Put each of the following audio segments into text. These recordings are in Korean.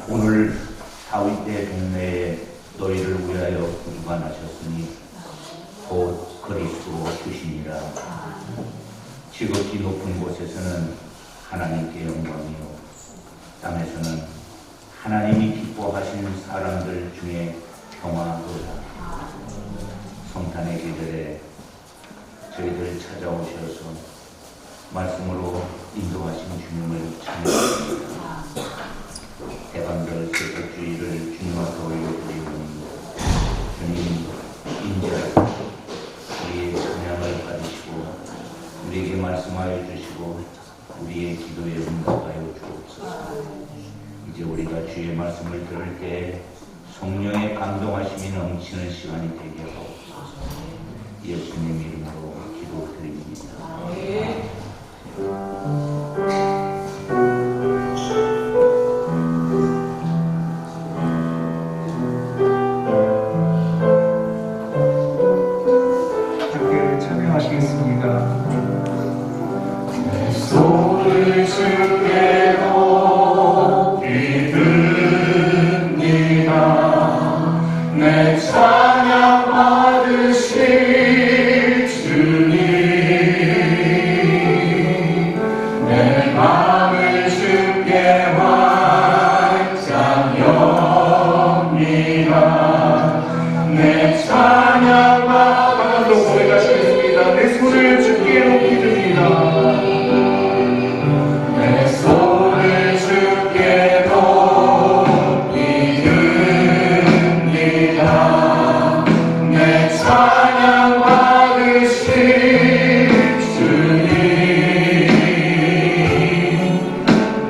오늘 다윗의 동네에 너희를 위하여 구주가 나셨으니 곧 그리스도 주시니라. 지극히 높은 곳에서는 하나님께 영광이요, 땅에서는 하나님이 기뻐하시는 사람들 중에 평화로다. 성탄의 계절에 저희들 찾아오셔서 말씀으로 인도하신 주님을 찬양합니다. 대반절 세속주의를 주님 앞에 올려드리니 주님 인자하시고 우리의 찬양을 받으시고 우리에게 말씀하여 주시고 우리의 기도에 응답하여 주옵소서. 이제 우리가 주의 말씀을 들을 때 성령의 감동하심이 넘치는 시간이 되게 하옵소서. 예수님 이름으로 기도드립니다. 함께 찬양하시겠습니다. 내 손을 주께 높이 듭니다. 내 찬양 받으실 주님, 내 마음을 주께 활짝 엽니다. 내 찬양 받으실 고백하시겠습니다. 내 손을 주께 높이 듭니다. 내 손을 주께 높이 듭니다. 내 찬양 받으실 주님,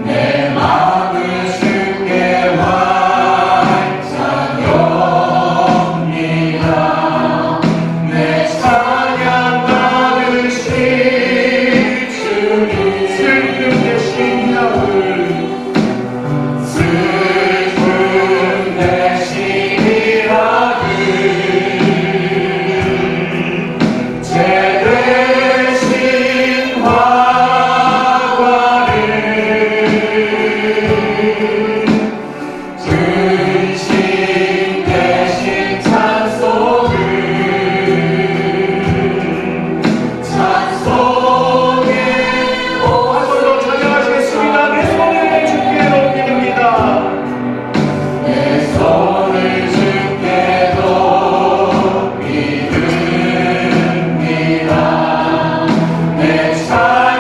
내 마음을 주께 활짝 엽니다. 내 찬양 받으실 주님, 슬픔 대신 약을, 슬픔 대신 약을, 죄 대신 화관을, 근심 대신 찬송을, 찬송의 오한번더 찬양하시겠습니다. 내 손을 주께 높이립니다. 내 손을 주께 높이 듭니다. 내 찬양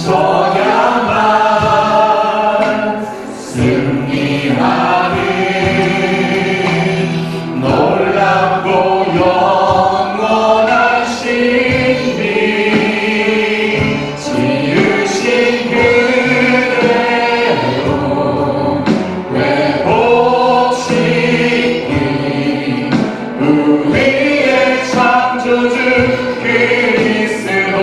저야만 승리하는 놀랍고 영원한 신비 지으신 그대로 회복시키 우리의 창조주 그리스도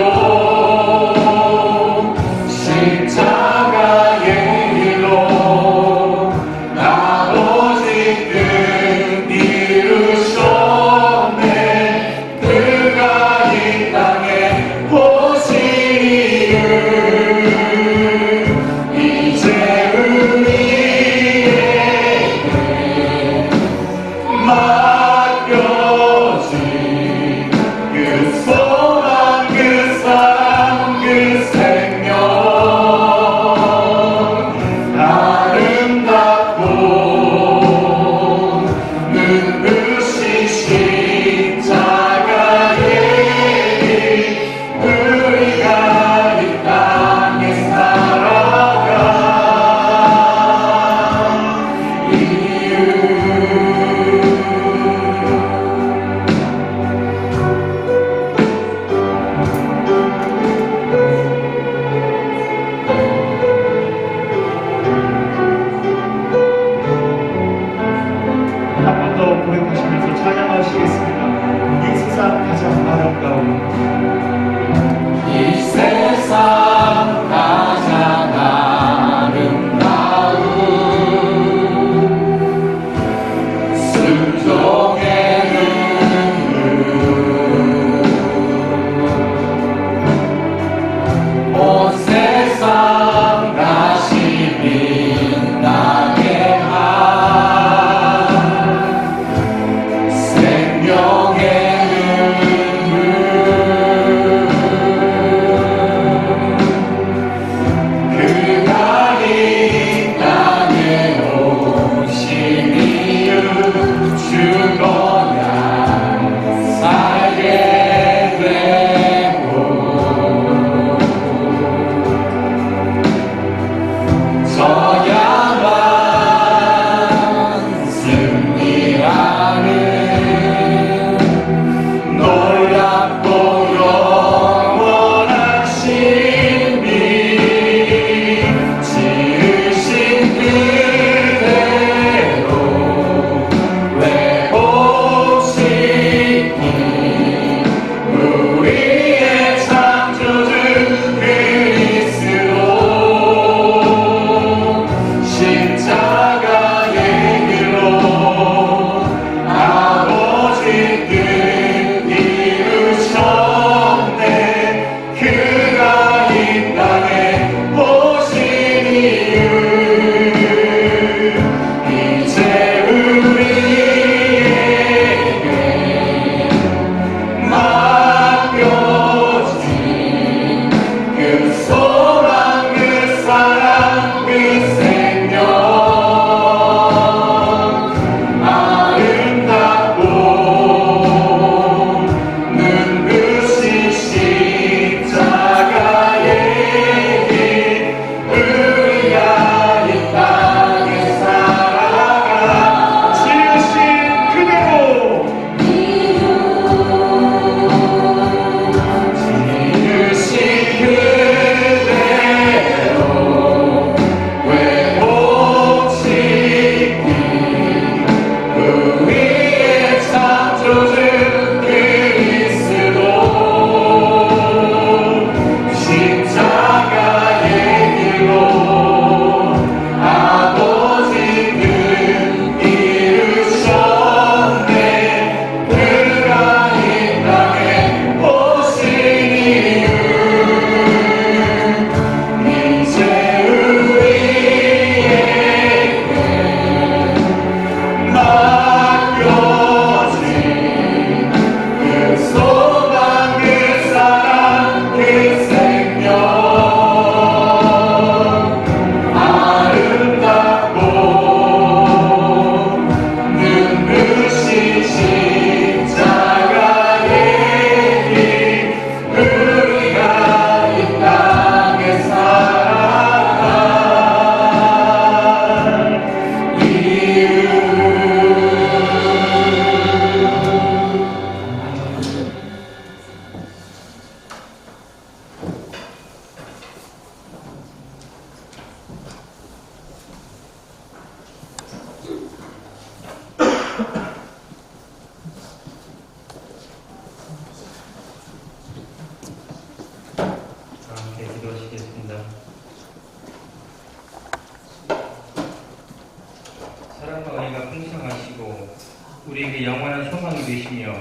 우리에게 영원한 소망이 되시며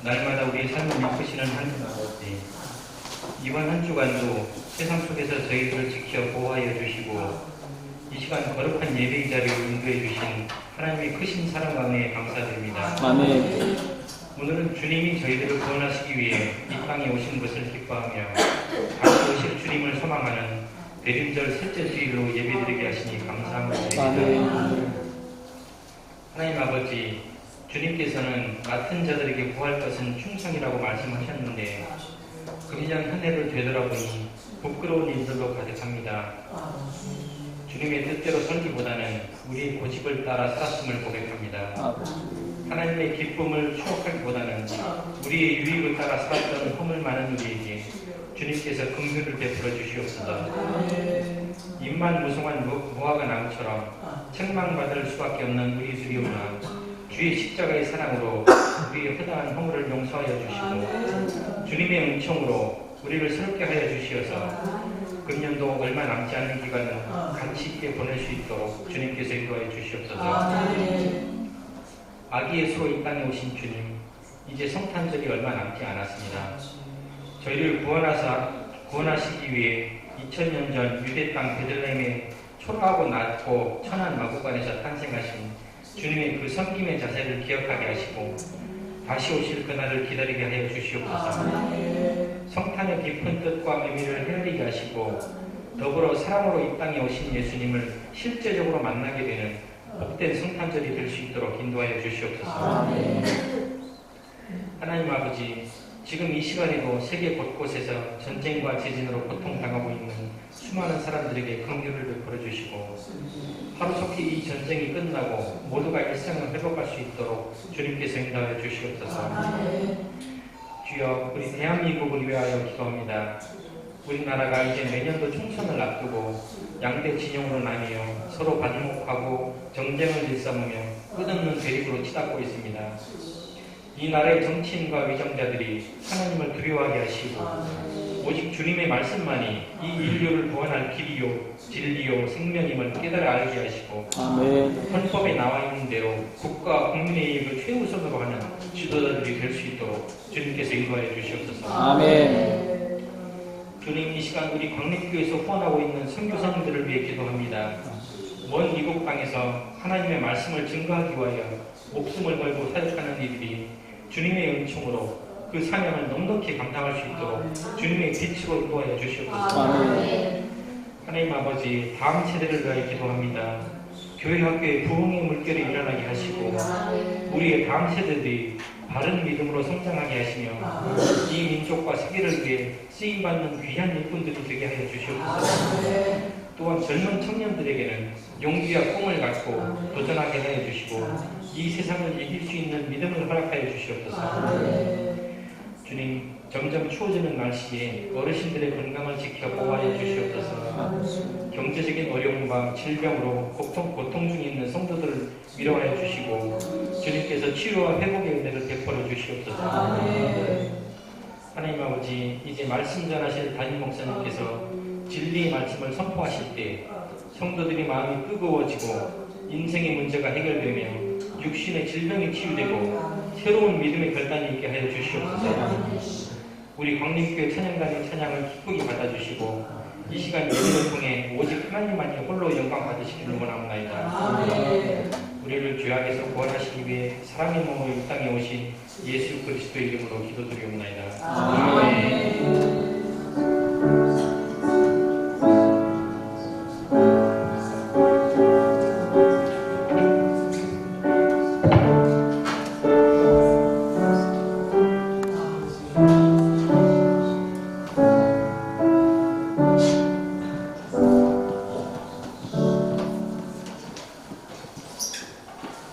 날마다 우리의 삶을 이끄시는 하나님 아버지, 이번 한 주간도 세상 속에서 저희들을 지켜 보호하여 주시고 이 시간 거룩한 예배 자리로 인도해 주신 하나님의 크신 사랑 가운데 감사드립니다. 아멘. 오늘은 주님이 저희들을 구원하시기 위해 이 땅에 오신 것을 기뻐하며 다시 오실 주님을 소망하는 대림절 셋째 주일로 예배드리게 하시니 감사합니다. 아멘. 하나님 아버지, 주님께서는 맡은 자들에게 구할 것은 충성이라고 말씀하셨는데 그냥 한 해를 되돌아보니 부끄러운 일들로 가득합니다. 주님의 뜻대로 살기보다는 우리의 고집을 따라 살았음을 고백합니다. 하나님의 기쁨을 추억하기보다는 우리의 유익을 따라 살았던 허물 많은 우리에게 주님께서 긍휼을 베풀어 주시옵소서. 입만 무성한 무화과 나무처럼 책망받을 수밖에 없는 우리 주리오나 주의 십자가의 사랑으로 우리의 허다한 허물을 용서하여 주시고 주님의 은총으로 우리를 새롭게 하여 주시어서 금년도 얼마 남지 않는 기간을 가치 있게 보낼 수 있도록 주님께서 인도하여 주시옵소서. 아기 예수로 이 땅에 오신 주님, 이제 성탄절이 얼마 남지 않았습니다. 저희를 구원하시기 위해 2000년 전 유대 땅 베들레헴에 초라하고 낮고 천한 마구간에서 탄생하신 주님의 그 섬김의 자세를 기억하게 하시고 다시 오실 그날을 기다리게 하여 주시옵소서. 성탄의 깊은 뜻과 의미를 헤아리게 하시고 더불어 사랑으로 이 땅에 오신 예수님을 실제적으로 만나게 되는 복된 성탄절이 될 수 있도록 인도하여 주시옵소서. 하나님 아버지, 지금 이 시간에도 세계 곳곳에서 전쟁과 지진으로 고통당하고 있는 수많은 사람들에게 긍휼을 베풀어 주시고 하루속히 이 전쟁이 끝나고 모두가 일상을 회복할 수 있도록 주님께서 인도하여 주시옵소서. 주여, 우리 대한민국을 위하여 기도합니다. 우리나라가 이제 내년도 총선을 앞두고 양대 진영으로 나뉘어 서로 반목하고 정쟁을 일삼으며 끝없는 대립으로 치닫고 있습니다. 이 나라의 정치인과 위정자들이 하나님을 두려워하게 하시고 오직 주님의 말씀만이 이 인류를 구원할 길이요 진리요 생명임을 깨달아 알게 하시고 헌법에 나와 있는 대로 국가 국민의 이익을 최우선으로 하는 지도자들이 될 수 있도록 주님께서 인도하여 주시옵소서. 아멘. 주님, 이 시간 우리 광림교회에서 후원하고 있는 선교사님들을 위해 기도합니다. 먼 이국 땅에서 하나님의 말씀을 증거하기 위하여 목숨을 걸고 사역하는 이들이 주님의 은총으로 그 사명을 넉넉히 감당할 수 있도록 주님의 빛으로 인도하여 주시옵소서. 하나님 아버지, 다음 세대를 위하여 기도합니다. 교회 학교에 부흥의 물결이 일어나게 하시고 우리의 다음 세대들이 바른 믿음으로 성장하게 하시며 이 민족과 세계를 위해 쓰임받는 귀한 일꾼들이 되게 하여 주시옵소서. 또한 젊은 청년들에게는 용기와 꿈을 갖고 도전하게 하여 주시고 이 세상을 이길 수 있는 믿음을 허락하여 주시옵소서. 주님, 점점 추워지는 날씨에 어르신들의 건강을 지켜 보호하여 주시옵소서. 경제적인 어려움과 질병으로 고통 중에 있는 성도들을 위로하여 주시고 주님께서 치유와 회복의 은혜를 베풀어 주시옵소서. 하나님 아버지, 이제 말씀 전하실 담임 목사님께서 진리의 말씀을 선포하실 때 성도들이 마음이 뜨거워지고 인생의 문제가 해결되며 육신의 질병이 치유되고 새로운 믿음의 결단이 있게 하여 주시옵소서. 우리 광림교회 찬양단의 찬양을 기쁘게 받아주시고 이 시간 예배를 통해 오직 하나님만이 홀로 영광 받으시기를 원합니다. 우리를 죄악에서 구원하시기 위해 사람의 몸으로 이 땅에 오신 예수 그리스도의 이름으로 기도드리옵나이다. 아멘.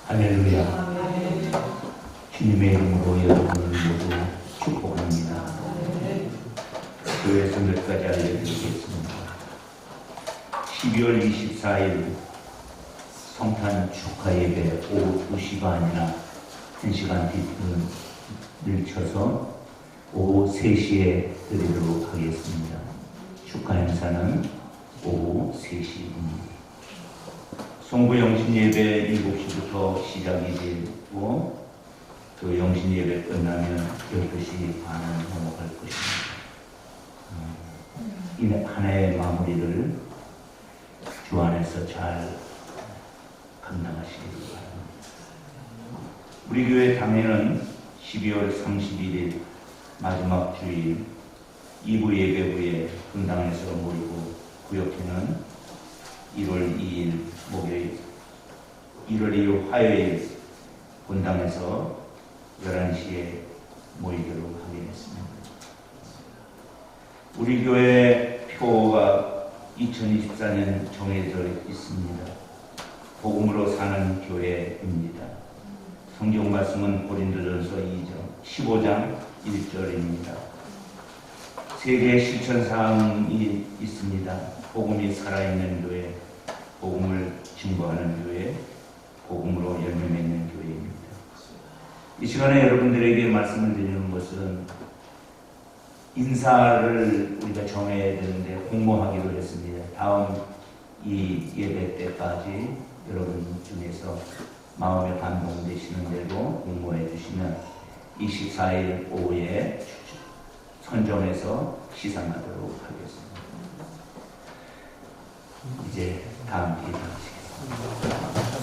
할렐루야. 주님의 이름으로 여러분을 모두 축복합니다. 교회에서 몇 가지 알려드리겠습니다. 12월 24일 성탄 축하 예배 오후 2시 반이나 1시간 뒤를 쳐서 오후 3시에 드리도록 하겠습니다. 축하 행사는 오후 3시입니다. 송부 영신 예배 7시부터 시작이 되고 또 영신 예배 끝나면 12시 반을 넘어갈 것입니다. 이 한 해의 마무리를 주 안에서 잘 감당하시기를 바랍니다. 우리 교회 당회는 12월 31일 마지막 주일 2부 예배 후에 분당에서 모이고 구역회는 1월 2일 목요일 1월 2일 화요일 분당에서 11시에 모이도록 하겠습니다. 우리 교회 표가 2024년 정해져 있습니다. 복음으로 사는 교회입니다. 성경 말씀은 고린도전서 15장 1절입니다. 세 개의 실천사항이 있습니다. 복음이 살아있는 교회, 복음을 증거하는 교회, 복음으로 열매 맺는 교회입니다. 이 시간에 여러분들에게 말씀을 드리는 것은 인사를 우리가 정해야 되는데 공모하기로 했습니다. 다음 이 예배 때까지 여러분 중에서 마음에 감동되시는 대로 공모해 주시면 24일 오후에 선정해서 시상하도록 하겠습니다. 이제 다음 기도하시겠습니다.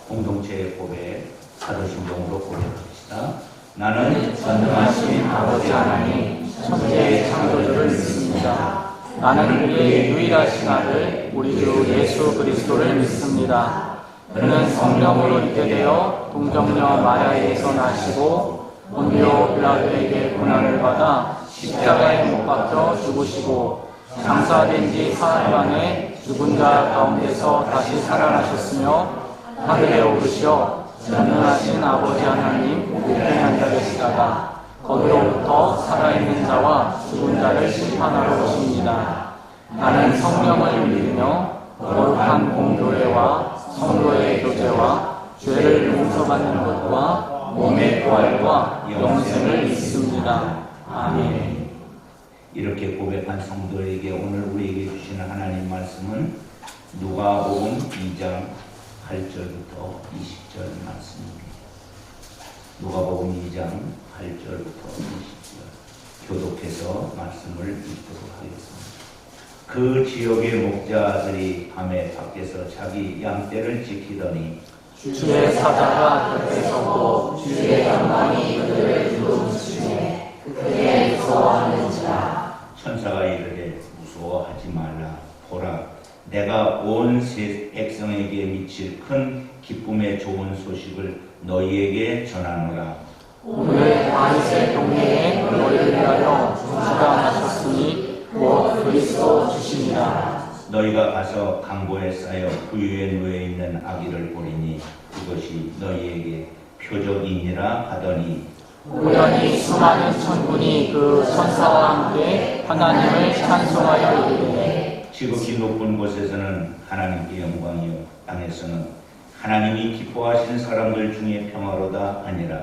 공동체의 고백, 사도신경으로 고백합시다. 나는 전능하신 아버지 하나님, 천지의 창조주를 믿습니다. 나는 그의 유일하신 아들 우리 주 예수 그리스도를 믿습니다. 그는 성령으로 있게 되어 동정녀 마리아에게서 나시고 본디오 빌라도에게 고난을 받아 십자가에 못 박혀 죽으시고 장사된 지 사흘 만에 죽은 자 가운데서 다시 살아나셨으며 하늘에 오르시어 전능하신 아버지 하나님 우편에 앉아 계시다가 거기로부터 살아있는 자와 죽은 자를 심판하러 오십니다. 나는 성령을 믿으며 거룩한 공교회와 성도의 교제와 죄를 용서받는 것과 몸의 부활과 영생을 믿습니다. 아멘. 이렇게 고백한 성도에게 오늘 우리에게 주시는 하나님 말씀은 누가복음 2장 8절부터 20절 말씀입니다. 누가복음 2장 8절부터 20절 교독해서 말씀을 읽도록 하겠습니다. 그 지역의 목자들이 밤에 밖에서 자기 양떼를 지키더니 주의 사자가 곁에 서고 주의 영광이 그들을 둘러비추매 그들의 무서워하는지라. 천사가 이르되 무서워하지 말라. 보라, 내가 온 백성에게 미칠 큰 기쁨의 좋은 소식을 너희에게 전하노라. 오늘 다윗의 동네에 너희를 위하여 주가 나셨으니 곧 그리스도 주시니라. 너희가 가서 강보에 쌓여 부유에 누워 있는 아기를 보리니 그것이 너희에게 표적이니라 하더니 우연히 수많은 천군이 그 천사와 함께 하나님을 찬송하여 이르되 지극히 높은 곳에서는 하나님께 영광이요 땅에서는 하나님이 기뻐하시는 사람들 중에 평화로다 하니라.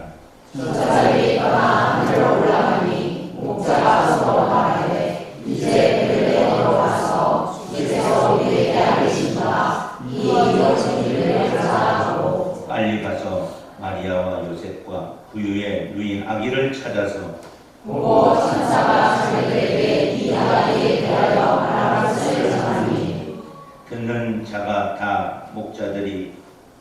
저자들이 떠나 하늘로 올라가니 목자가 서로 말하되 이제 그들의 걸어가서 주께서 우리에게 알리신 바 이 이루어진 일을 전하고 빨리 가서 마리아와 요셉과 부유의 누인 아기를 찾아서 보고 천사가 자기들에게 이 아기에 대하여 말한 것을 전하니 듣는 자가 다 목자들이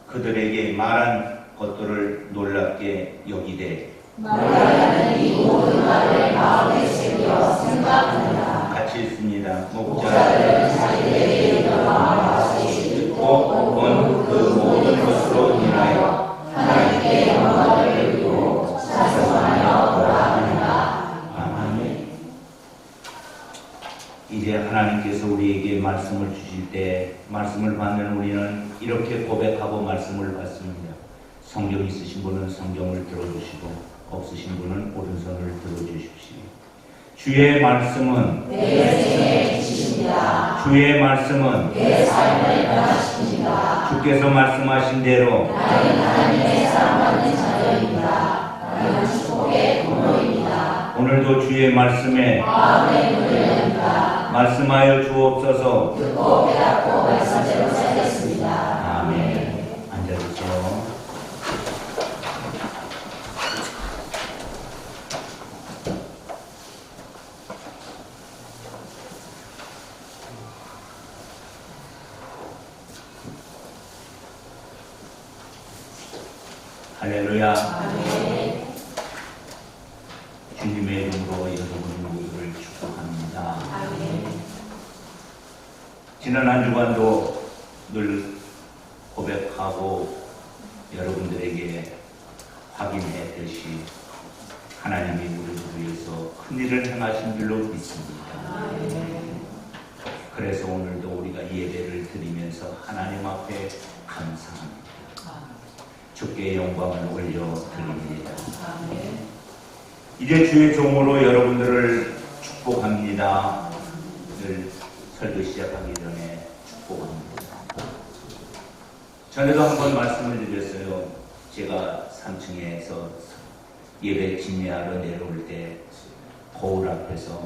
그들에게 말한 것들을 놀랍게 여기되 마리아는 이 모든 말을 마음에 새겨 생각하니라. 같이 있습니다. 목자들은 자기들에게 이르는 말씀을 듣고 본 그 모든 것으로 인하여 하나님께 영광을 돌리고 찬송하며 돌아가니라. 아멘. 이제 하나님께서 우리에게 말씀을 주실 때 말씀을 받는 우리는 이렇게 고백하고 말씀을 받습니다. 성경 있으신 분은 성경을 들어주시고 없으신 분은 오른손을 들어주십시오. 주의 말씀은 내 생에 주십니다. 주의 말씀은 내 삶을 변화시킵니다. 주께서 말씀하신 대로 나는 하나님의 사랑받는 자녀입니다. 나는 축복의 공로입니다. 오늘도 주의 말씀에 마음의 문을 연다. 말씀하여 주옵소서. 듣고 깨닫고 말씀대로 살겠습니다. 아멘. 앉아주세요. 할렐루야. 주님의 이름으로 여러분 모두를 축복합니다. 지난 한 주간도 늘 고백하고 여러분들에게 확인했듯이 하나님이 우리를 위해서 큰 일을 행하신 줄로 믿습니다. 그래서 오늘도 우리가 예배를 드리면서 하나님 앞에 감사합니다. 주께 영광을 올려드립니다. 이제 주의 종으로 여러분들을 축복합니다. 늘 설교 시작하기 전에 축복합니다. 전에도 한번 말씀을 드렸어요. 제가 3층에서 예배 진례하러 내려올 때 거울 앞에서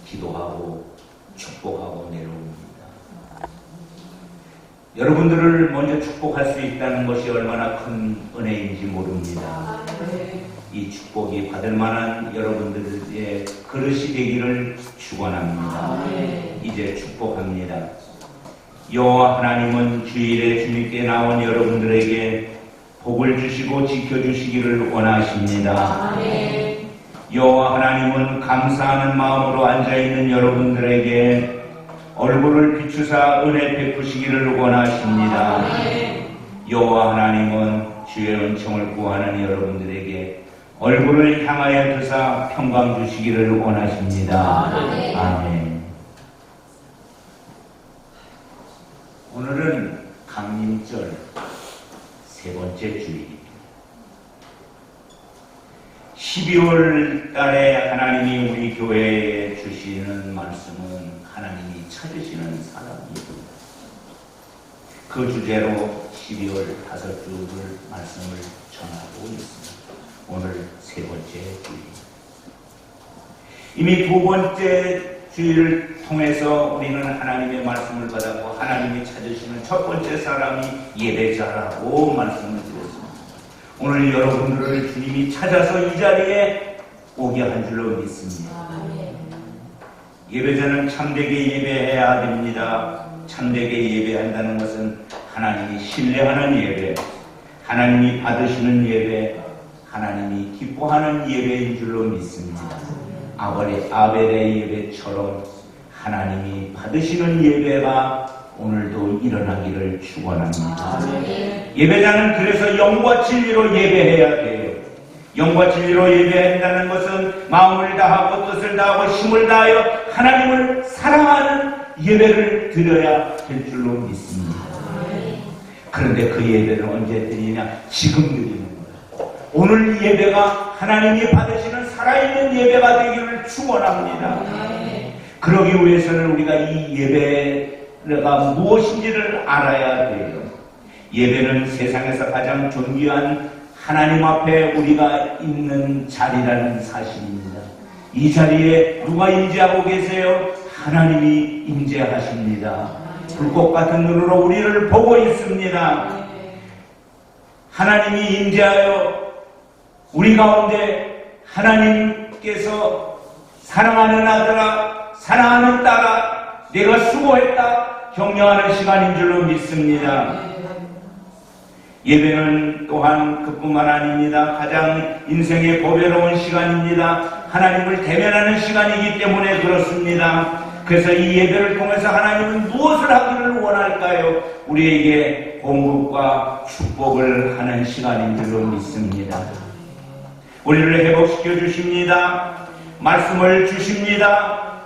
기도하고 축복하고 내려옵니다. 여러분들을 먼저 축복할 수 있다는 것이 얼마나 큰 은혜인지 모릅니다. 이 축복이 받을 만한 여러분들의 그릇이 되기를 축원합니다. 이제 축복합니다. 여호와 하나님은 주일에 주님께 나온 여러분들에게 복을 주시고 지켜주시기를 원하십니다. 여호와 하나님은 감사하는 마음으로 앉아있는 여러분들에게 얼굴을 비추사 은혜 베푸시기를 원하십니다. 여호와 하나님은 주의 은총을 구하는 여러분들에게 얼굴을 향하여 드사 평강 주시기를 원하십니다. 아멘. 오늘은 강림절 세 번째 주일입니다. 12월 달에 하나님이 우리 교회에 주시는 말씀은 하나님이 찾으시는 사람입니다. 그 주제로 12월 5주를 말씀을 전하고 있습니다. 오늘 세 번째 주일입니다. 이미 두 번째 주일을 통해서 우리는 하나님의 말씀을 받았고 하나님이 찾으시는 첫 번째 사람이 예배자라고 말씀을 드렸습니다. 오늘 여러분들을 주님이 찾아서 이 자리에 오게 한 줄로 믿습니다. 예배자는 참되게 예배해야 됩니다. 참되게 예배한다는 것은 하나님이 신뢰하는 예배, 하나님이 받으시는 예배, 하나님이 기뻐하는 예배인 줄로 믿습니다. 아벨의 예배처럼 하나님이 받으시는 예배가 오늘도 일어나기를 축원합니다. 예배자는 그래서 영과 진리로 예배해야 돼요. 영과 진리로 예배한다는 것은 마음을 다하고 뜻을 다하고 힘을 다하여 하나님을 사랑하는 예배를 드려야 될 줄로 믿습니다. 그런데 그 예배를 언제 드리냐? 지금 드리는 거예요. 오늘 예배가 하나님이 받으시는 살아있는 예배가 되기를 축원합니다. 그러기 위해서는 우리가 이 예배가 무엇인지를 알아야 돼요. 예배는 세상에서 가장 존귀한 하나님 앞에 우리가 있는 자리라는 사실입니다. 이 자리에 누가 임재하고 계세요? 하나님이 임재하십니다. 불꽃 같은 눈으로 우리를 보고 있습니다. 하나님이 임재하여 우리 가운데 하나님께서 사랑하는 아들아, 사랑하는 딸아, 내가 수고했다 격려하는 시간인 줄로 믿습니다. 예배는 또한 그뿐만 아닙니다. 가장 인생의 고배로운 시간입니다. 하나님을 대면하는 시간이기 때문에 그렇습니다. 그래서 이 예배를 통해서 하나님은 무엇을 하기를 원할까요? 우리에게 공급과 축복을 하는 시간인 줄로 믿습니다. 우리를 회복시켜 주십니다. 말씀을 주십니다.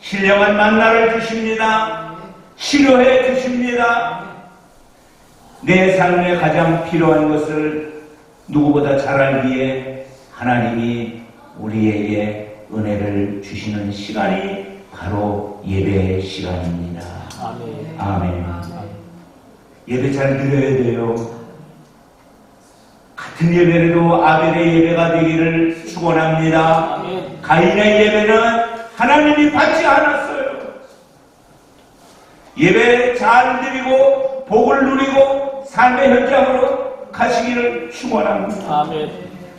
신령한 만나를 주십니다. 치료해 주십니다. 내 삶에 가장 필요한 것을 누구보다 잘 알기에 하나님이 우리에게 은혜를 주시는 시간이 바로 예배의 시간입니다. 아멘. 예배 잘 드려야 돼요. 같은 같은 예배로 아벨의 예배가 되기를 축원합니다. 가인의 예배는 하나님이 받지 않았어요. 예배 잘 드리고 복을 누리고 삶의 현장으로 가시기를 축원합니다.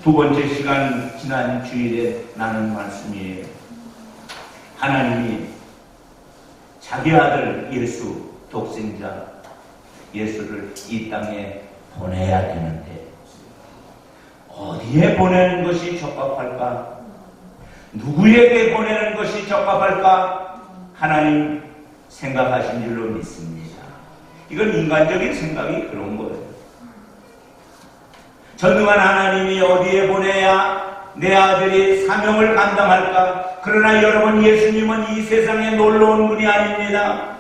두 번째 시간 지난 주일에 나눈 말씀이에요. 하나님이 자기 아들 예수 독생자 예수를 이 땅에 보내야 되는데 어디에 보내는 것이 적합할까? 누구에게 보내는 것이 적합할까? 하나님 생각하신 줄로 믿습니다. 이건 인간적인 생각이 그런 거예요. 전능한 하나님이 어디에 보내야 내 아들이 사명을 감당할까? 그러나 여러분, 예수님은 이 세상에 놀러온 분이 아닙니다.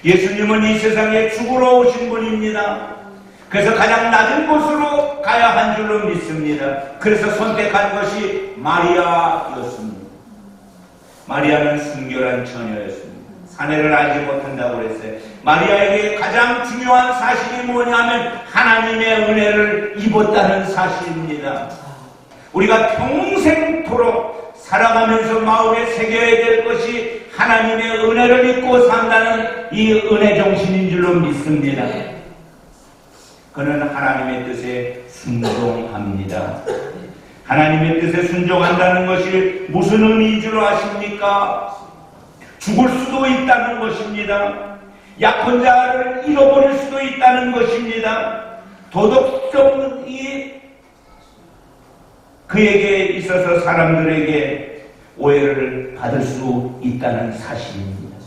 예수님은 이 세상에 죽으러 오신 분입니다. 그래서 가장 낮은 곳으로 가야 한 줄로 믿습니다. 그래서 선택한 것이 마리아였습니다. 마리아는 순결한 처녀였습니다. 사내를 알지 못한다고 그랬어요. 마리아에게 가장 중요한 사실이 뭐냐면 하나님의 은혜를 입었다는 사실입니다. 우리가 평생토록 살아가면서 마음에 새겨야 될 것이 하나님의 은혜를 입고 산다는 이 은혜 정신인 줄로 믿습니다. 그는 하나님의 뜻에 순종합니다. 하나님의 뜻에 순종한다는 것이 무슨 의미인 줄 아십니까? 죽을 수도 있다는 것입니다. 약한 자를 잃어버릴 수도 있다는 것입니다. 도덕성이 그에게 있어서 사람들에게 오해를 받을 수 있다는 사실입니다.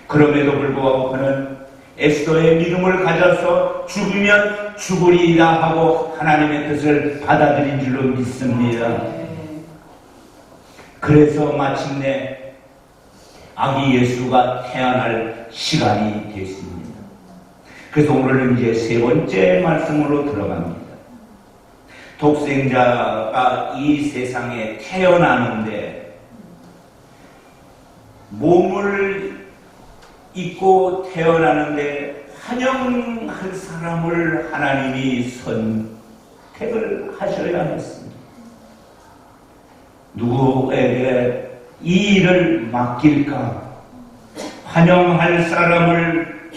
그럼에도 불구하고 그는 에스더의 믿음을 가져서 죽으면 죽으리라 하고 하나님의 뜻을 받아들인 줄로 믿습니다. 그래서 마침내 아기 예수가 태어날 시간이 됐습니다. 그래서 오늘은 이제 세 번째 말씀으로 들어갑니다. 독생자가 이 세상에 태어나는데 몸을 입고 태어나는데 환영할 사람을 하나님이 선택을 하셔야 했습니다. 누구에게 이 일을 맡길까? 환영할 사람을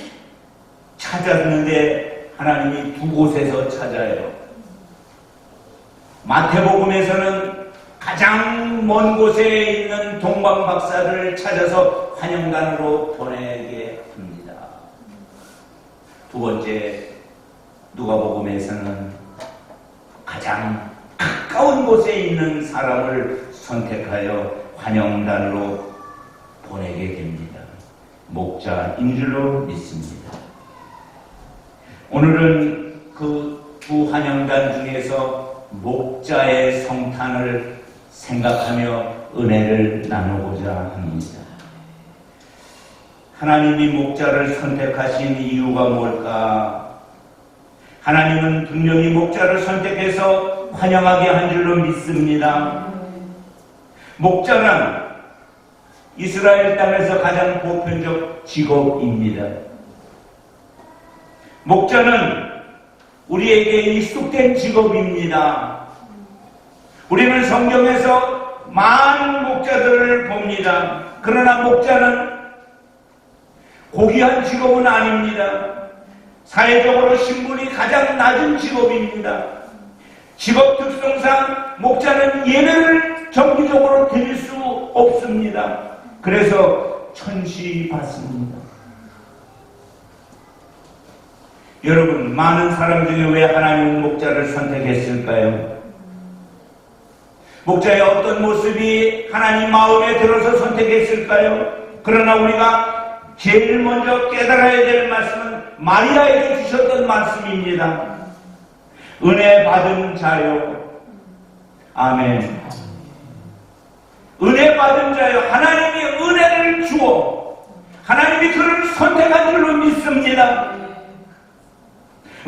찾았는데 하나님이 두 곳에서 찾아요. 마태복음에서는 가장 먼 곳에 있는 동방박사를 찾아서 환영단으로 보내게 합니다. 두 번째 누가복음에서는 가장 가까운 곳에 있는 사람을 선택하여 환영단으로 보내게 됩니다. 목자인 줄로 믿습니다. 오늘은 그 두 환영단 중에서 목자의 성탄을 생각하며 은혜를 나누고자 합니다. 하나님이 목자를 선택하신 이유가 뭘까? 하나님은 분명히 목자를 선택해서 환영하게 한 줄로 믿습니다. 목자는 이스라엘 땅에서 가장 보편적 직업입니다. 목자는 우리에게 익숙된 직업입니다. 우리는 성경에서 많은 목자들을 봅니다. 그러나 목자는 고귀한 직업은 아닙니다. 사회적으로 신분이 가장 낮은 직업입니다. 직업 특성상 목자는 예배를 정기적으로 드릴 수 없습니다. 그래서 천시받습니다. 여러분, 많은 사람 중에 왜 하나님은 목자를 선택했을까요? 목자의 어떤 모습이 하나님 마음에 들어서 선택했을까요? 그러나 우리가 제일 먼저 깨달아야 될 말씀은 마리아에게 주셨던 말씀입니다. 은혜 받은 자요. 아멘. 은혜 받은 자요. 하나님이 은혜를 주어 하나님이 그를 선택한 줄로 믿습니다.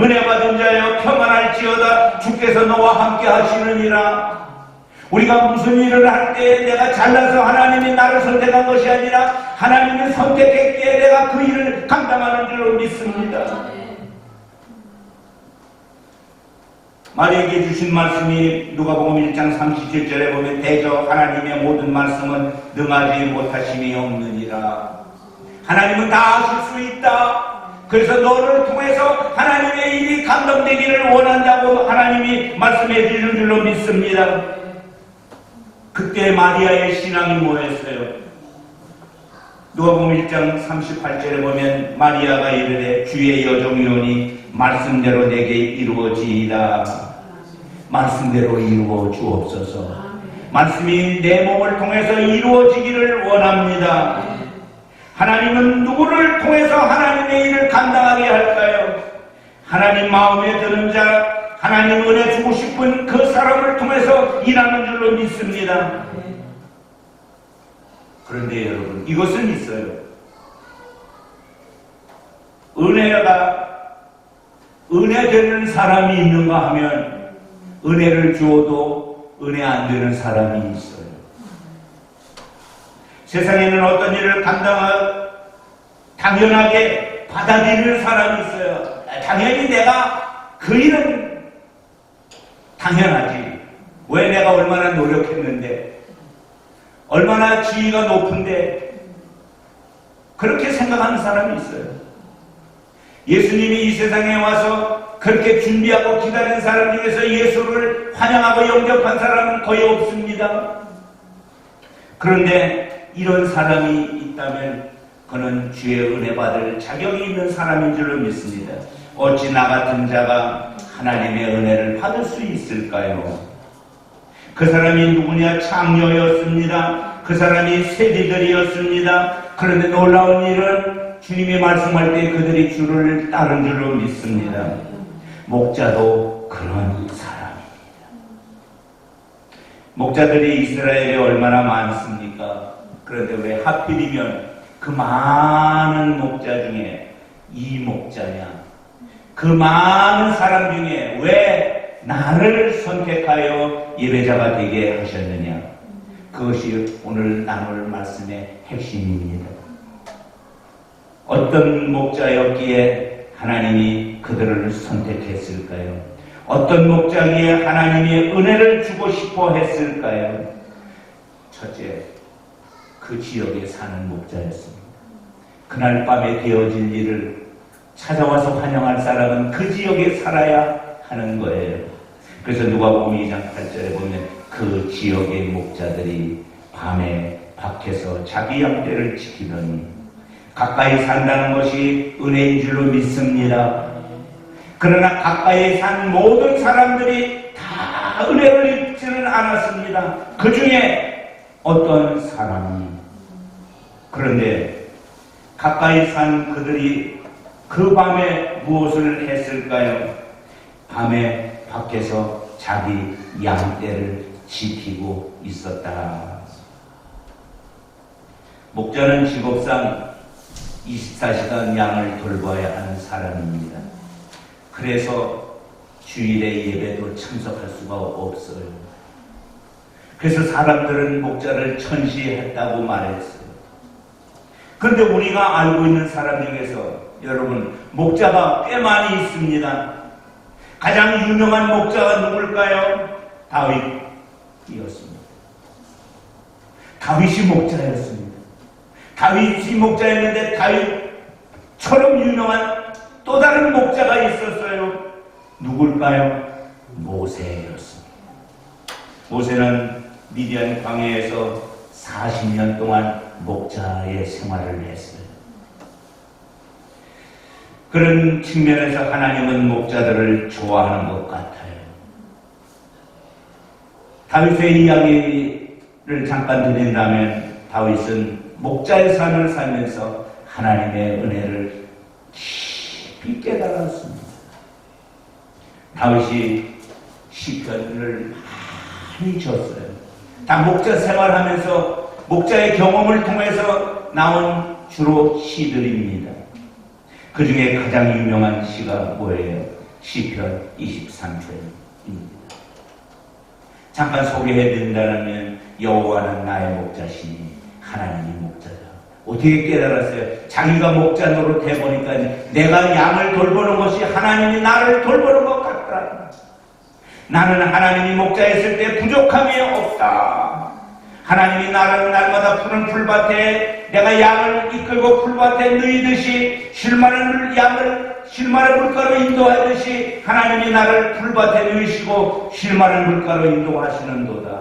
은혜 받은 자여 평안할지어다 주께서 너와 함께 하시느니라. 우리가 무슨 일을 할 때 내가 잘나서 하나님이 나를 선택한 것이 아니라 하나님이 선택했기에 내가 그 일을 감당하는 줄로 믿습니다. 마리에게 주신 말씀이 누가복음 1장 37절에 보면 대저 하나님의 모든 말씀은 능하지 못하심이 없느니라. 하나님은 다 하실 수 있다. 그래서 너를 통해서 하나님의 일이 감동되기를 원한다고 하나님이 말씀해 주는 줄로 믿습니다. 그때 마리아의 신앙이 뭐였어요? 누가복음 1장 38절에 보면 마리아가 이르되 주의 여종이오니 말씀대로 내게 이루어지이다. 말씀대로 이루어 주옵소서. 말씀이 내 몸을 통해서 이루어지기를 원합니다. 하나님은 누구를 통해서 하나님의 일을 감당하게 할까요? 하나님 마음에 드는 자, 하나님 은혜 주고 싶은 그 사람을 통해서 일하는 줄로 믿습니다. 그런데 여러분, 이것은 있어요. 은혜 되는 사람이 있는가 하면 은혜를 주어도 은혜 안 되는 사람이 있어요. 세상에는 어떤 일을 당연하게 받아들이는 사람이 있어요. 당연히 내가 그 일은 당연하지. 왜 내가 얼마나 노력했는데, 얼마나 지위가 높은데, 그렇게 생각하는 사람이 있어요. 예수님이 이 세상에 와서 그렇게 준비하고 기다린 사람 중에서 예수를 환영하고 영접한 사람은 거의 없습니다. 그런데 이런 사람이 있다면 그는 주의 은혜 받을 자격이 있는 사람인 줄로 믿습니다. 어찌 나 같은 자가 하나님의 은혜를 받을 수 있을까요? 그 사람이 누구냐? 창녀였습니다. 그 사람이 세리들이었습니다. 그런데 놀라운 일은 주님이 말씀할 때 그들이 주를 따른 줄로 믿습니다. 목자도 그런 사람입니다. 목자들이 이스라엘에 얼마나 많습니까? 그런데 왜 하필이면 그 많은 목자 중에 이 목자냐? 그 많은 사람 중에 왜 나를 선택하여 예배자가 되게 하셨느냐? 그것이 오늘 나눌 말씀의 핵심입니다. 어떤 목자였기에 하나님이 그들을 선택했을까요? 어떤 목자기에 하나님이 은혜를 주고 싶어 했을까요? 첫째, 그 지역에 사는 목자였습니다. 그날 밤에 되어질 일을 찾아와서 환영할 사람은 그 지역에 살아야 하는 거예요. 그래서 누가복음 2장 8절에 보면 그 지역의 목자들이 밤에 밖에서 자기 양떼를 지키더니, 가까이 산다는 것이 은혜인 줄로 믿습니다. 그러나 가까이 산 모든 사람들이 다 은혜를 입지는 않았습니다. 그 중에 어떤 사람이, 그런데 가까이 산 그들이 그 밤에 무엇을 했을까요? 밤에 밖에서 자기 양떼를 지키고 있었다. 목자는 직업상 24시간 양을 돌봐야 하는 사람입니다. 그래서 주일의 예배도 참석할 수가 없어요. 그래서 사람들은 목자를 천시했다고 말했어요. 그런데 우리가 알고 있는 사람 중에서 여러분, 목자가 꽤 많이 있습니다. 가장 유명한 목자가 누굴까요? 다윗이었습니다. 다윗이 목자였습니다. 다윗이 목자였는데 다윗처럼 유명한 또 다른 목자가 있었어요. 누굴까요? 모세였습니다. 모세는 미디안 광야에서 40년 동안 목자의 생활을 했어요. 그런 측면에서 하나님은 목자들을 좋아하는 것 같아요. 다윗의 이야기를 잠깐 드린다면, 다윗은 목자의 삶을 살면서 하나님의 은혜를 깊이 깨달았습니다. 다윗이 시편을 많이 졌어요. 다 목자 생활하면서 목자의 경험을 통해서 나온 주로 시들입니다. 그 중에 가장 유명한 시가 뭐예요? 시편 23편입니다. 잠깐 소개해드린다면, 여호와는 나의 목자시니 하나님이 목자다. 어떻게 깨달았어요? 자기가 목자 노릇 해보니까 내가 양을 돌보는 것이 하나님이 나를 돌보는 것 같다. 나는 하나님이 목자였을 때 부족함이 없다. 하나님이 나를 날마다 푸른 풀밭에 내가 양을 이끌고 풀밭에 누이듯이 실마른 물가로 인도하듯이 하나님이 나를 풀밭에 누이시고 실마른 물가로 인도하시는도다.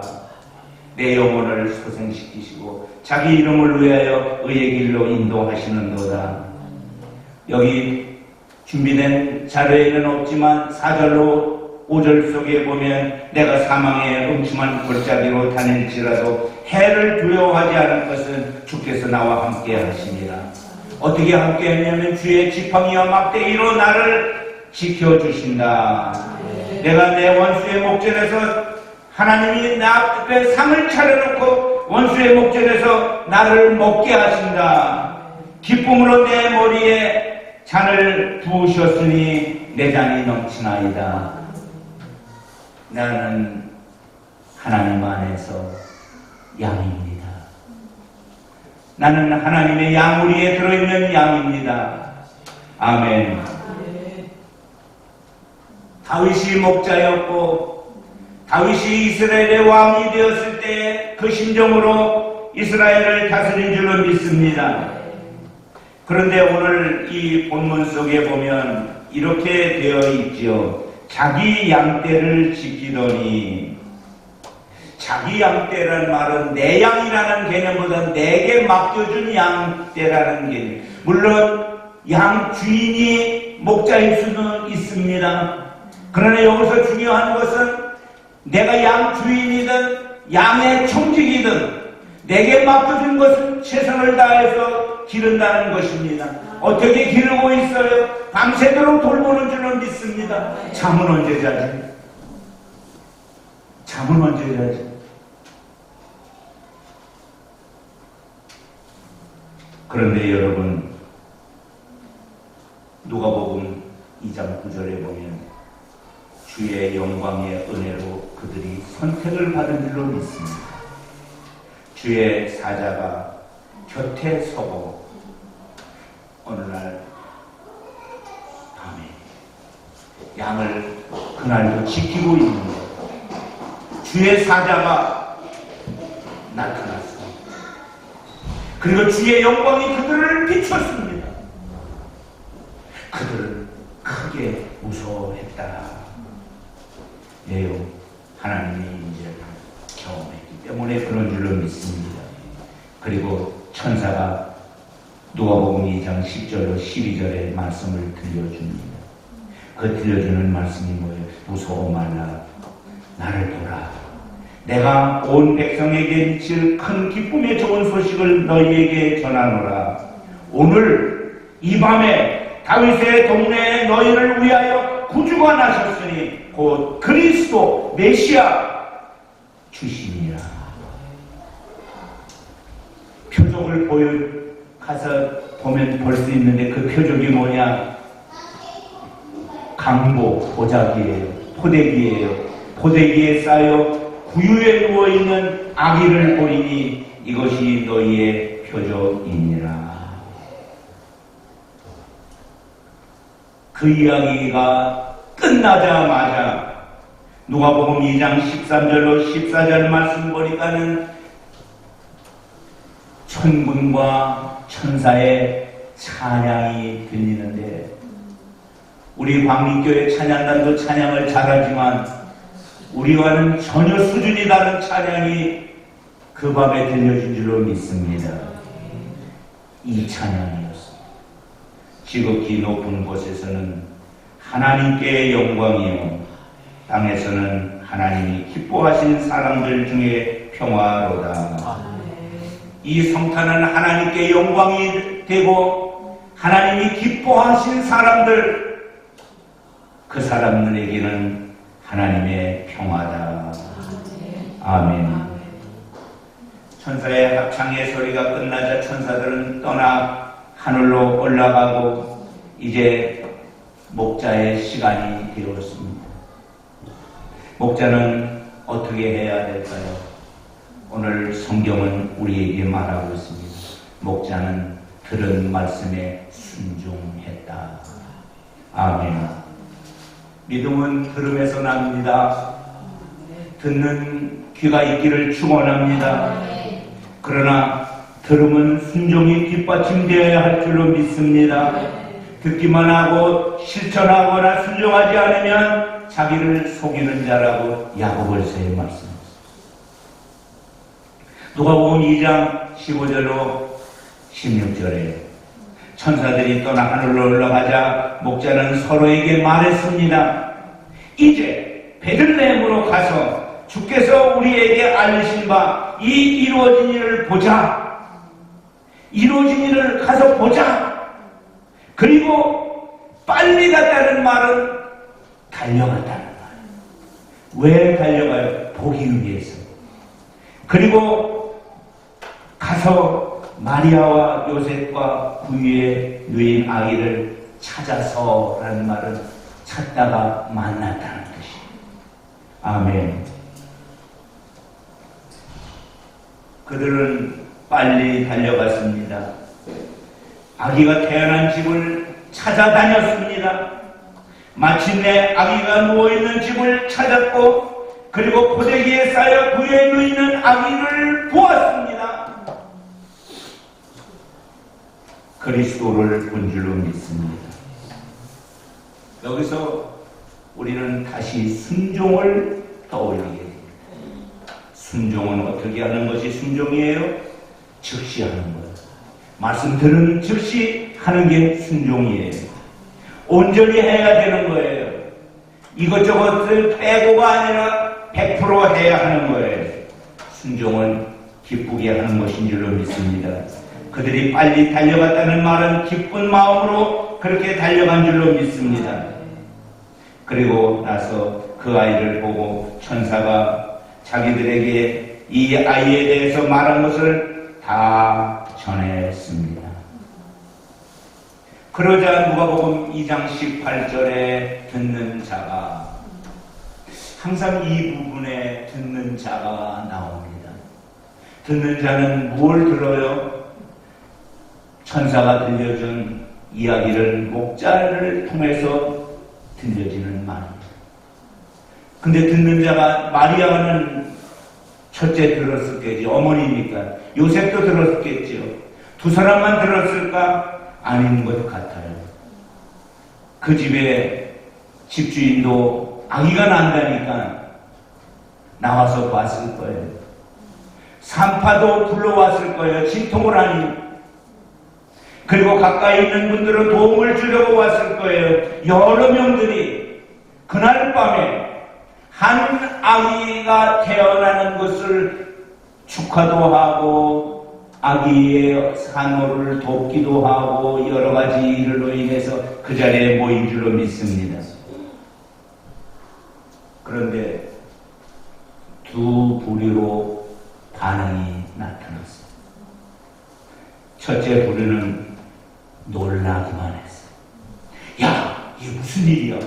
내 영혼을 소생시키시고 자기 이름을 위하여 의의 길로 인도하시는도다. 여기 준비된 자료에는 없지만 4절로 5절 속에 보면 내가 사망의 음침한 골짜기로 다닐지라도 해를 두려워하지 않을 것은 주께서 나와 함께 하십니다. 어떻게 함께 하냐면 주의 지팡이와 막대기로 나를 지켜주신다. 내가 내 원수의 목전에서 하나님이 나 앞에 상을 차려놓고 원수의 목전에서 나를 먹게 하신다. 기쁨으로 내 머리에 잔을 부으셨으니 내 잔이 넘치나이다. 나는 하나님 안에서 양입니다. 나는 하나님의 양우리에 들어있는 양입니다. 아멘. 다윗이 목자였고 다윗이 이스라엘의 왕이 되었을 때 그 심정으로 이스라엘을 다스린 줄로 믿습니다. 그런데 오늘 이 본문 속에 보면 이렇게 되어 있지요. 자기 양떼를 지키더니, 자기 양떼라는 말은 내 양이라는 개념보다 내게 맡겨준 양떼라는 개념. 물론 양 주인이 목자일 수는 있습니다. 그러나 여기서 중요한 것은 내가 양 주인이든 양의 총직이든 내게 맡겨준 것은 최선을 다해서 기른다는 것입니다. 어떻게 기르고 있어요? 밤새도록 돌보는 줄은 믿습니다. 잠은 언제 자지? 잠은 언제 자지? 그런데 여러분, 누가복음 2장 9절에 보면 주의 영광의 은혜로 그들이 선택을 받은 줄로 믿습니다. 주의 사자가 곁에 서고 어느 날 밤에 양을 그날도 지키고 있는데 주의 사자가 나타났습니다. 그리고 주의 영광이 그들을 비췄습니다. 그들은 크게 무서워했다. 예요. 하나님의 인재를 경험했기 때문에 그런 줄로 믿습니다. 그리고 천사가 누가복음 2장 10절로 12절의 말씀을 들려줍니다. 그 들려주는 말씀이 뭐예요? 무서워 말라. 나를 보라. 내가 온 백성에게 미칠 큰 기쁨의 좋은 소식을 너희에게 전하노라. 오늘 이 밤에 다윗의 동네에 너희를 위하여 구주가 나셨으니 곧 그리스도 메시아 주시니라. 표적을 가서 보면 볼 수 있는데 그 표적이 뭐냐? 강보, 보자기예요. 포대기예요. 포대기에 쌓여 구유에 누워있는 아기를 보리니 이것이 너희의 표적이니라. 그 이야기가 끝나자마자 누가복음 2장 13절로 14절 말씀 보니까는 천군과 천사의 찬양이 들리는데 우리 광림교회 찬양단도 찬양을 잘하지만 우리와는 전혀 수준이 다른 찬양이 그 밤에 들려준 줄로 믿습니다. 이 찬양이었습니다. 지극히 높은 곳에서는 하나님께 영광이요 땅에서는 하나님이 기뻐하신 사람들 중에 평화로다. 이 성탄은 하나님께 영광이 되고 하나님이 기뻐하신 사람들, 그 사람들에게는 하나님의 평화다. 아멘. 천사의 합창의 소리가 끝나자 천사들은 떠나 하늘로 올라가고 이제 목자의 시간이 되었습니다. 목자는 어떻게 해야 될까요? 오늘 성경은 우리에게 말하고 있습니다. 목자는 들은 말씀에 순종했다. 아멘. 믿음은 들음에서 납니다. 듣는 귀가 있기를 축원합니다. 그러나 들음은 순종이 뒷받침되어야 할 줄로 믿습니다. 듣기만 하고 실천하거나 순종하지 않으면 자기를 속이는 자라고 야고보서에 말씀합니다. 누가복음 2장 15절로 16절에 천사들이 떠나 하늘로 올라가자 목자는 서로에게 말했습니다. 이제 베들레헴으로 가서 주께서 우리에게 알리신 바 이 이루어진 일을 보자. 이루어진 일을 가서 보자. 그리고 빨리 갔다는 말은 달려갔다는 말. 왜 달려가요? 보기 위해서. 그리고 가서 마리아와 요셉과 그 위에 누인 아기를 찾아서라는 말은 찾다가 만났다는 뜻이에요. 아멘. 그들은 빨리 달려갔습니다. 아기가 태어난 집을 찾아다녔습니다. 마침내 아기가 누워있는 집을 찾았고 그리고 포대기에 쌓여 부에 누이는 아기를 보았습니다. 그리스도를 본 줄로 믿습니다. 여기서 우리는 다시 순종을 떠올리게 됩니다. 순종은 어떻게 하는 것이 순종이에요? 즉시 하는 거예요. 말씀 들은 즉시 하는 게 순종이에요. 온전히 해야 되는 거예요. 이것저것을 빼고가 아니라 100% 해야 하는 거예요. 순종은 기쁘게 하는 것인 줄로 믿습니다. 그들이 빨리 달려갔다는 말은 기쁜 마음으로 그렇게 달려간 줄로 믿습니다. 그리고 나서 그 아이를 보고 천사가 자기들에게 이 아이에 대해서 말한 것을 다 전했습니다. 그러자 누가복음 2장 18절에 듣는 자가, 항상 이 부분에 듣는 자가 나옵니다. 듣는 자는 뭘 들어요? 천사가 들려준 이야기를 목자를 통해서 들려지는 말입니다. 근데 듣는 자가 마리아는 첫째 들었었겠지. 어머니니까. 요셉도 들었겠죠. 두 사람만 들었을까? 아닌 것 같아요. 그 집에 집주인도 아기가 난다니까 나와서 봤을 거예요. 산파도 불러왔을 거예요. 진통을 하니. 그리고 가까이 있는 분들은 도움을 주려고 왔을 거예요. 여러 명들이 그날 밤에 한 아기가 태어나는 것을 축하도 하고 아기의 산모를 돕기도 하고 여러 가지 일로 인해서 그 자리에 모인 줄로 믿습니다. 그런데 두 부류로 반응이 나타났습니다. 첫째 부류는 놀라기만 했어요. 야, 이게 무슨 일이야?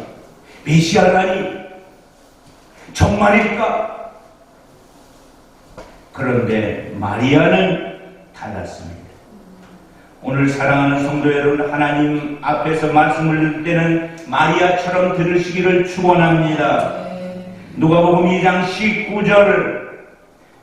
메시아라니? 정말일까? 그런데 마리아는 달랐습니다. 오늘 사랑하는 성도 여러분, 하나님 앞에서 말씀을 들을 때는 마리아처럼 들으시기를 축원합니다. 누가복음 2장 19절을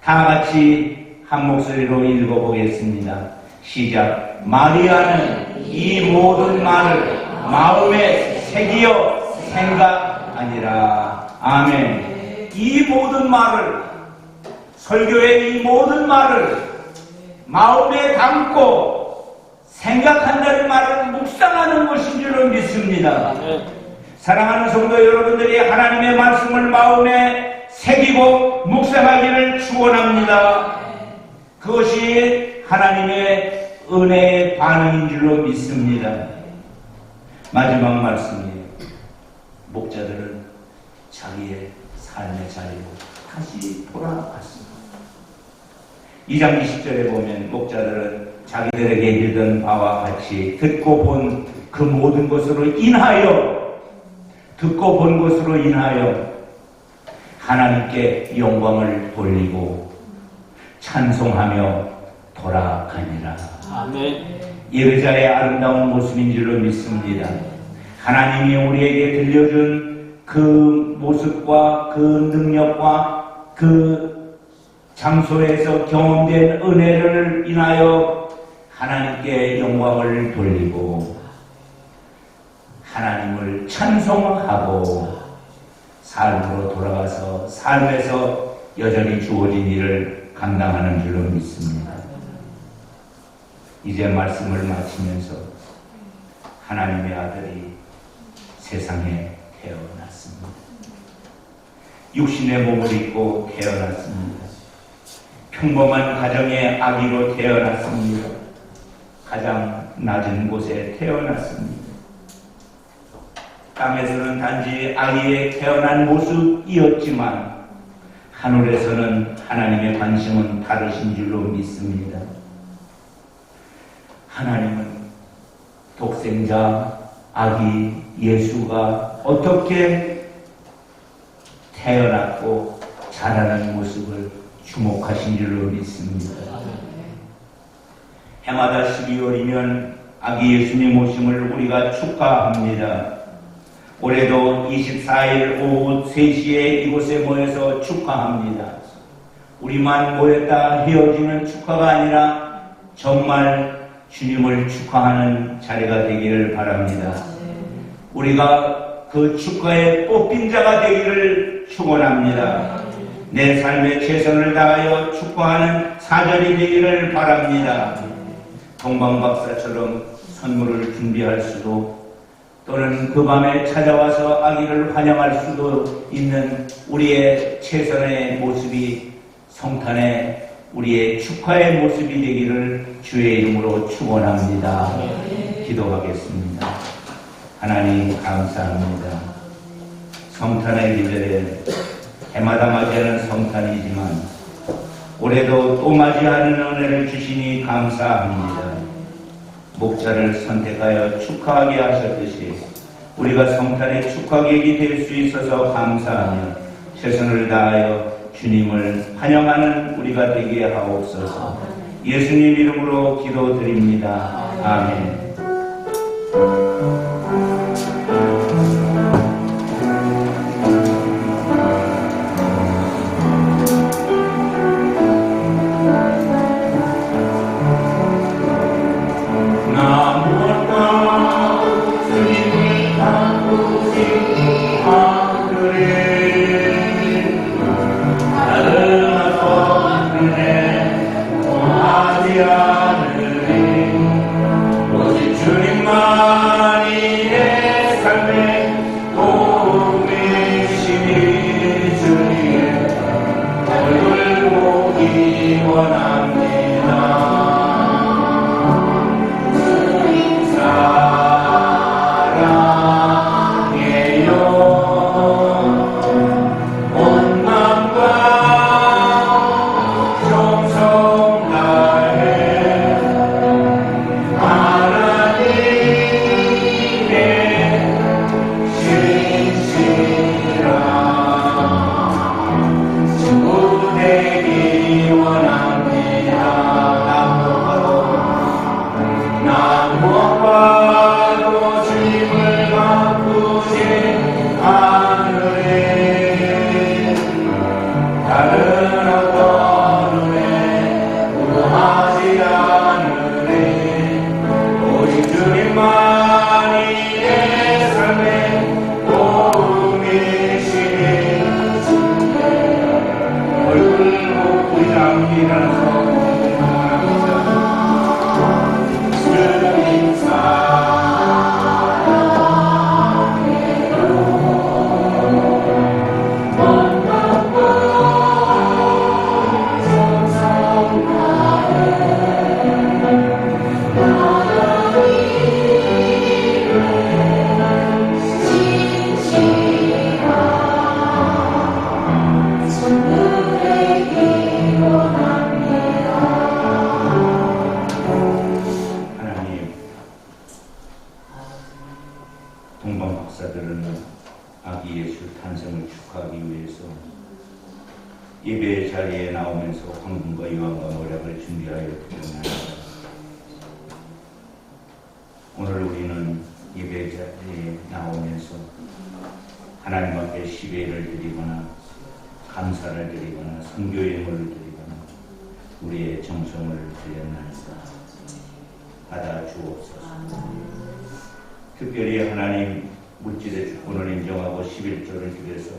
다 같이 한 목소리로 읽어보겠습니다. 시작. 마리아는 이 모든 말을 마음에 새기어 생각하니라. 아멘. 이 모든 말을, 설교의 이 모든 말을 마음에 담고 생각한다는 말은 묵상하는 것인 줄로 믿습니다. 사랑하는 성도 여러분들이 하나님의 말씀을 마음에 새기고 묵상하기를 축원합니다. 그것이 하나님의 은혜의 반응인 줄로 믿습니다. 마지막 말씀이에요. 목자들은 자기의 삶의 자리로 다시 돌아갔습니다. 2장 20절에 보면 목자들은 자기들에게 일던 바와 같이 듣고 본 그 모든 것으로 인하여 하나님께 영광을 돌리고 찬송하며 돌아가니라. 아멘. 예배자의 아름다운 모습인 줄로 믿습니다. 하나님이 우리에게 들려준 그 모습과 그 능력과 그 장소에서 경험된 은혜를 인하여 하나님께 영광을 돌리고 하나님을 찬송하고 삶으로 돌아가서 삶에서 여전히 주어진 일을 감당하는 줄로 믿습니다. 이제 말씀을 마치면서 하나님의 아들이 세상에 태어났습니다. 육신의 몸을 입고 태어났습니다. 평범한 가정의 아기로 태어났습니다. 가장 낮은 곳에 태어났습니다. 땅에서는 단지 아기의 태어난 모습이었지만 하늘에서는 하나님의 관심은 다르신 줄로 믿습니다. 하나님은 독생자 아기 예수가 어떻게 태어났고 자라는 모습을 주목하신 줄로 믿습니다. 해마다 12월이면 아기 예수님 오심을 우리가 축하합니다. 올해도 24일 오후 3시에 이곳에 모여서 축하합니다. 우리만 모였다 헤어지는 축하가 아니라 정말 주님을 축하하는 자리가 되기를 바랍니다. 우리가 그 축하에 뽑힌 자가 되기를 축원합니다. 내 삶에 최선을 다하여 축하하는 사절이 되기를 바랍니다. 동방박사처럼 선물을 준비할 수도 또는 그 밤에 찾아와서 아기를 환영할 수도 있는 우리의 최선의 모습이 성탄의 우리의 축하의 모습이 되기를 주의 이름으로 축원합니다. 기도하겠습니다. 하나님 감사합니다. 성탄의 계절에 해마다 맞이하는 성탄이지만 올해도 또 맞이하는 은혜를 주시니 감사합니다. 목자를 선택하여 축하하게 하셨듯이 우리가 성탄의 축하객이 될 수 있어서 감사하며 최선을 다하여 주님을 환영하는 우리가 되게 하옵소서. 예수님 이름으로 기도드립니다. 아멘. 예배의 자리에 나오면서 황금과 유황과 모략을 준비하여 드렸나이다. 오늘 우리는 예배 자리에 나오면서 하나님 앞에 시배를 드리거나 감사를 드리거나 선교 예물을 드리거나 우리의 정성을 드렸나이까 받아 주옵소서. 특별히 하나님 물질의 주권을 인정하고 11조를 드려서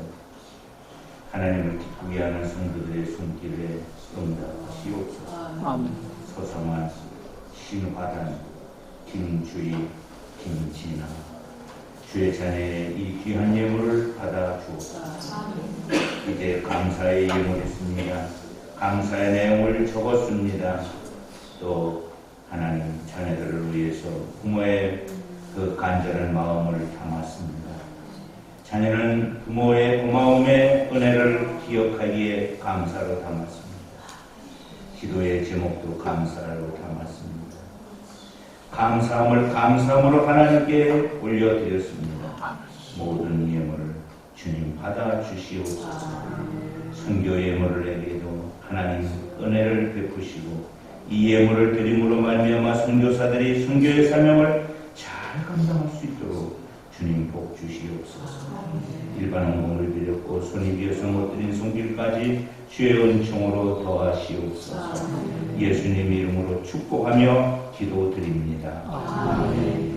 하나님을 기쁘게 하는 성도들의 손길에 응답하시옵소서. 서성한, 신화단, 김주희, 김진아 주의 자녀의 이 귀한 예물을 받아 주옵소서. 이제 감사의 예물이었습니다. 감사의 내용을 적었습니다. 또 하나님 자녀들을 위해서 부모의 그 간절한 마음을 담았습니다. 자녀는 부모의 고마움의 은혜를 기억하기에 감사로 담았습니다. 기도의 제목도 감사로 담았습니다. 감사함으로 하나님께 올려드렸습니다. 모든 예물을 주님 받아 주시옵소서. 선교 예물에게도 하나님 은혜를 베푸시고 이 예물을 드림으로 말미암아 선교사들이 선교의 사명을 잘 감당할 수 있도록 주님 복 주시옵소서. 일반 헌금을 드렸고 손이 비어서 못 드린 손길까지 주의 은총으로 더하시옵소서. 예수님 이름으로 축복하며 기도드립니다. 아멘.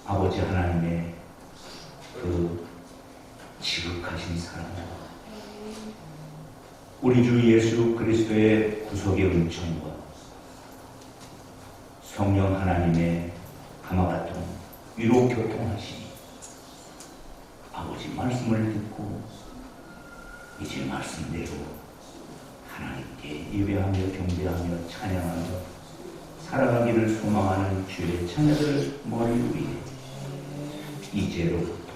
아버지 하나님의 그 지극하신 사랑, 우리 주 예수 그리스도의 구속의 은총과 성령 하나님의 감화같은 위로 교통하시니 아버지 말씀을 듣고 이제 말씀대로 하나님께 예배하며 경배하며 찬양하며 살아가기를 소망하는 주의 자녀들 머리 위에 이제로부터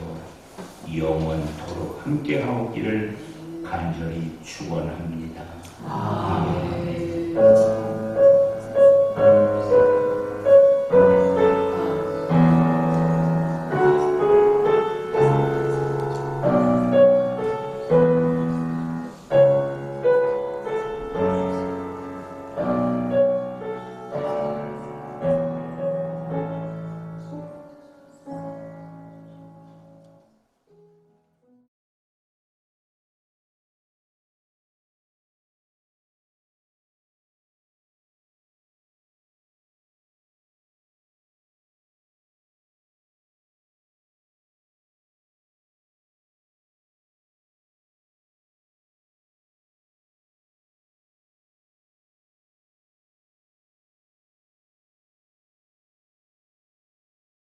영원토록 함께하오기를 간절히 축원합니다. 아멘.